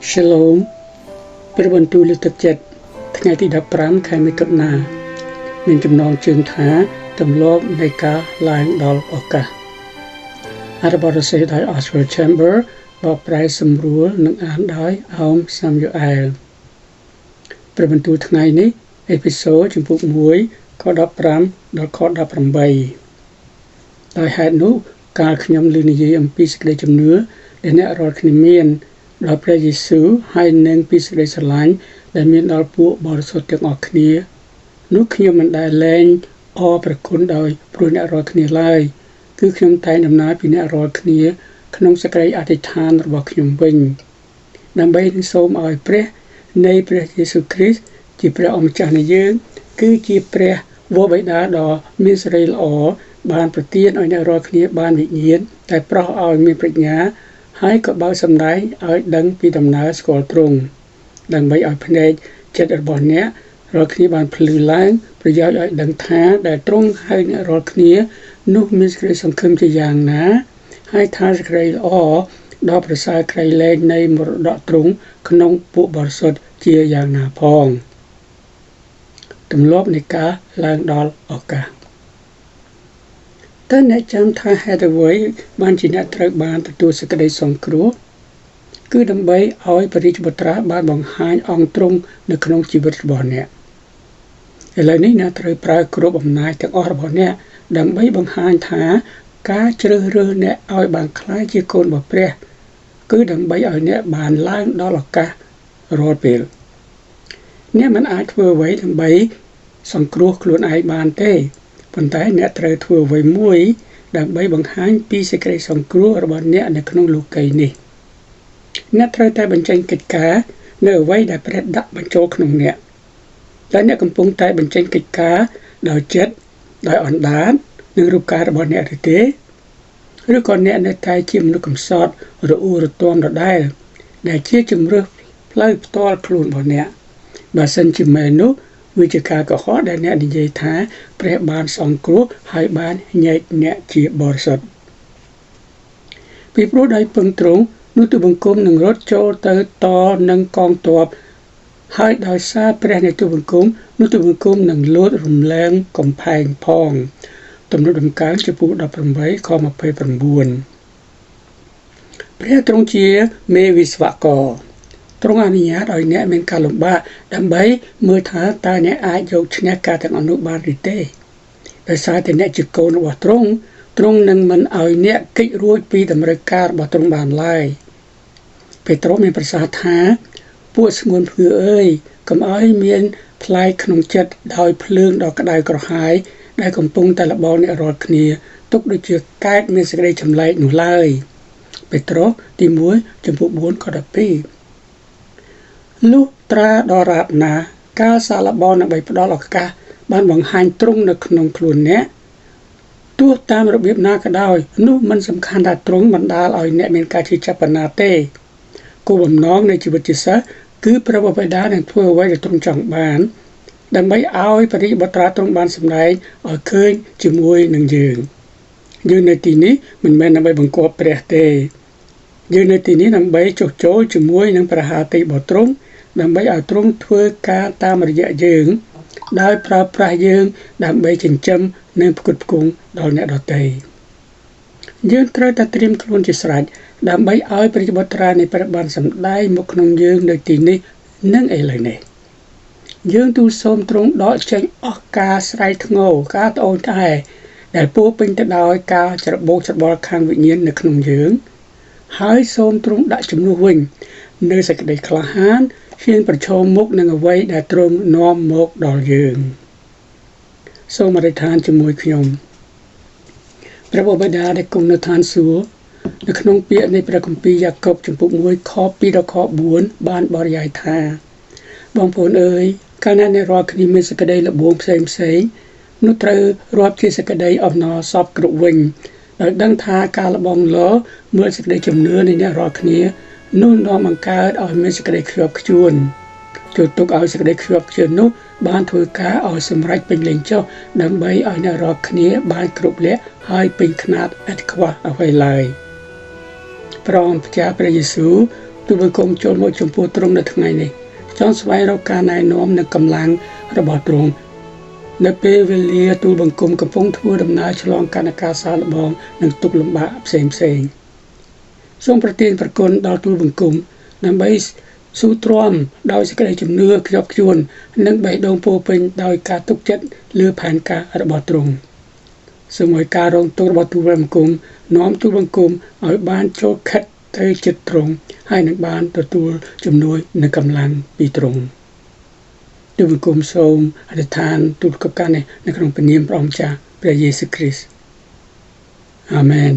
Shalom ព្រះបន្ទូលលើកទឹកចិត្តថ្ងៃទី15ខែមិថុនាមានចំណងជើងថាទម្លាប់នៃការឡើងដល់ឱកាសអត្ថបទសេដោយ Oswald Chamber បកប្រែសម្រួលនិងអានដោយអោមសាមយូអែលព្រះបន្ទូលថ្ងៃនេះអេពីសូតជំពូក1ខ15ដល់ខ18ដោយហេតុនោះកាលខ្ញុំឮនិយាយអំពីសេចក្តីជំនឿដែលអ្នករាល់គ្នាមានដល់ព្រះយេស៊ូវហើយនឹងពីសេចក្តីស្រឡាញ់ដែលមានដល់ពួកបរិសុទ្ធទាំងអស់គ្នានោះខ្ញុំមិនដែលលែងអរព្រគុណដោយព្រោះអ្នករាល់គ្នាឡើយគឺខ្ញុំតែងដំណើរពីអ្នករាល់គ្នាក្នុងសេចក្តីអធិដ្ឋានរបស់ខ្ញុំវិញដើម្បីនឹងសូមឲ្យព្រះនៃព្រះយេស៊ូវគ្រីស្ទជាព្រះអម្ចាស់នៃយើងគឺជាព្រះវរបិតាដ៏មានសេរីល្អបានប្រទានឲ្យអ្នករាល់គ្នាបានវិញ្ញាណតែប្រោសឲ្យមានប្រាជ្ញាហើយក៏បើកសម្ដែងឲ្យដឹងពីដំណើរស្គាល់ទ្រង់ដើម្បីឲ្យភ្នែកចិត្តរបស់អ្នករាល់គ្នាបានភ្លឺឡើងប្រយោជន៍ឲ្យដឹងថាដែលទ្រង់ហៅអ្នករាល់គ្នានោះមានសេចក្តីសង្ឃឹមជាយ៉ាងណាហើយថាសេចក្តីល្អដ៏ប្រសើរក្រៃលែងនៃមរតកទ្រង់ក្នុងពួកបរិសុទ្ធជាយ៉ាងណាផងទម្លាប់នៃការឡើងដល់ឱកាសតើអ្នកចាំថាហេតុអ្វីបានជាអ្នកត្រូវបានទទួលសេចក្តីសង្គ្រោះគឺដើម្បីឲ្យព្រះរាជបុត្រាបានបង្ហាញអង្គទ្រង់នៅក្នុងជីវិតរបស់អ្នកឥឡូវនេះអ្នកត្រូវប្រើគ្រប់អំណាចទាំងអស់របស់អ្នកដើម្បីបង្ហាញថាការជ្រើសរើសអ្នកឲ្យបានក្លាយជាកូនរបស់ព្រះគឺដើម្បីឲ្យអ្នកបានឡើងដល់ឱកាសរាល់ពេលអ្នកមិនអាចធ្វើអ្វីដើម្បីសង្គ្រោះខ្លួនឯងបានទេប៉ុន្តែអ្នកត្រូវធ្វើអ្វីមួយដើម្បីបង្ហាញពីសេចក្តីសង្គ្រោះរបស់អ្នកនៅក្នុងលោកីយ៍នេះអ្នកត្រូវតែបញ្ចេញកិច្ចការនៅអ្វីដែលព្រះដាក់បញ្ចូលក្នុងអ្នកតែអ្នកកំពុងតែបញ្ចេញកិច្ចការដោយចិត្តដោយអណ្ដាតនិងរូបកាយរបស់អ្នកឬទេឬក៏អ្នកនៅតែជាមនុស្សកំសត់រអ៊ូរទាំដដែលដែលជាជំរើសផ្លូវផ្ទាល់ខ្លួនរបស់អ្នកបើសិនជាមែននោះវាជាការកុហកដែលអ្នកនិយាយថាព្រះបានសង្គ្រោះហើយបានញែកអ្នកជាបរិសុទ្ធពីព្រោះដោយពឹងទ្រង់នោះទូបង្គំនឹងរត់ចូលទៅតនឹងកងទ័ពហើយដោយសារព្រះនៃទូបង្គំនោះទូបង្គំនឹងលោតរំលែងកំផែងផងទំនុកដំកើងចំពោះ18ខ29ព្រះទ្រង់ជាមេវិស្វករទ្រង់អនុញ្ញាតឲ្យអ្នកមានការលំបាកដើម្បីមើលថាតើអ្នកអាចយកឈ្នះការទាំងអស់នោះបានឬទេដោយសារតែអ្នកជាកូនរបស់ទ្រង់នឹងមិនឲ្យអ្នកគេចរួចពីតម្រូវការរបស់ទ្រង់បានឡើយពេត្រុសមានប្រសាសន៍ថាពួកស្ងួនភឿអើយកុំឲ្យមានផ្លែកក្នុងចិត្តដោយភ្លើងដ៏ក្តៅក្រហាយដែលកំពុងតែលបោអ្នករាល់គ្នាទុកដូចជាកែតមានសេចក្តីចម្លែកនោះឡើយពេត្រុសទី1ចំពោះ4ខ12លុះត្រាដរាបណាការសាឡបោដើម្បីផ្ដល់ឱកាសបានបង្ហាញទ្រង់នៅក្នុងខ្លួនអ្នកទោះតាមរបៀបណាក៏ដោយនោះមិនសំខាន់ថាទ្រង់បណ្ដាលឲ្យអ្នកមានការជឿចាប់បណ្ណាទេគោលបំណងនៃជីវិតជាសិស្សគឺព្រះបិតានឹងធ្វើអ្វីដែលទ្រង់ចង់បានដើម្បីឲ្យព្រះរាជបុត្រាទ្រង់បានសម្ដែងឲ្យឃើញជាមួយនឹងយើងនៅទីនេះមិនមែនដើម្បីបង្គាប់ព្រះទេយើងនៅទីនេះដើម្បីចុះចូលជាមួយនឹងព្រះハតិរបស់ទ្រង់ដើម្បីឲ្យទ្រង់ធ្វើការតាមរយៈយើងដោយប្រើប្រាស់យើងដើម្បីចិញ្ចឹមនិងផ្គត់ផ្គង់ដល់អ្នកដទៃយើងត្រូវតែត្រៀមខ្លួនជាស្រេចដើម្បីឲ្យព្រះបុត្រានៃព្រះបានសម្ដែងមកក្នុងយើងនៅទីនេះនិងឥឡូវនេះយើងទូលសូមទ្រង់ដកចេញអស់ការស្រែកធ្ងរការត្អូញត្អែដែលពោរពេញទៅដោយការច្របូកច្របល់ខាងវិញ្ញាណនៅក្នុងយើងហើយសូមទ្រង់ដាក់ជំនួសវិញនៅសេចក្តីក្លាហានហ៊ានប្រឈមមុខនឹងអ្វីដែលទ្រង់នាំមកដល់យើងសូមអធិដ្ឋានជាមួយខ្ញុំព្រះបិតាដែលគង់នៅឋានសួគ៌នៅក្នុងពាក្យនៃព្រះគម្ពីរយ៉ាកុបចំពុក1ខ2ដល់ខ4បានបរិយាយថាបងប្អូនអើយកាលណាអ្នករាល់គ្នាមានសេចក្តីល្បួងផ្សេងនោះត្រូវរាប់ជាសេចក្តីអំណរសពគ្រប់វិញដោយដឹងថាការលបងលមើលសេចក្តីជំនឿនៃអ្នករាល់គ្នានោះនាំបង្កើតឲ្យមានសេចក្តីខ្ជាប់ខ្ជួនចូលទុកឲ្យសេចក្តីខ្ជាប់ខ្ជួននោះបានធ្វើការឲ្យសម្រេចពេញលេញចុះដើម្បីឲ្យអ្នករាល់គ្នាបានគ្រប់លក្ខហើយពេញខ្នាតឥតខ្វះអ្វីឡើយព្រះអង្គម្ចាស់ព្រះយេស៊ូវ ទូលបង្គំចូលមកចំពោះទ្រង់នៅថ្ងៃនេះចង់ស្វែងរកការណែនាំនិងកម្លាំងរបស់ទ្រង់នៅពេលវេលាទូលបង្គំកំពុងធ្វើដំណើរឆ្លងកាត់ការសាកល្បងនិងទុក្ខលំបាកផ្សេងៗសូមប្រទានព្រះគុណដល់ទូលបង្គំដើម្បីស៊ូទ្រាំដោយសេចក្តីជំនឿខ្ជាប់ខ្ជួននិងបេះដូងពោរពេញដោយការទុកចិត្តលើផែនការរបស់ទ្រង់សូមឲ្យការរងទុក្ខរបស់ទូលបង្គំនាំទូលបង្គំឲ្យបានចូលខិតទៅចិត្តទ្រង់ហើយនឹងបានទទួលជំនួយនិងកម្លាំងពីទ្រង់ទូលបង្គំសូមអធិដ្ឋានទូលកិច្ចការនេះនៅក្នុងព្រះនាមព្រះអង្គម្ចាស់ព្រះយេស៊ូវគ្រីស្ទអាមែន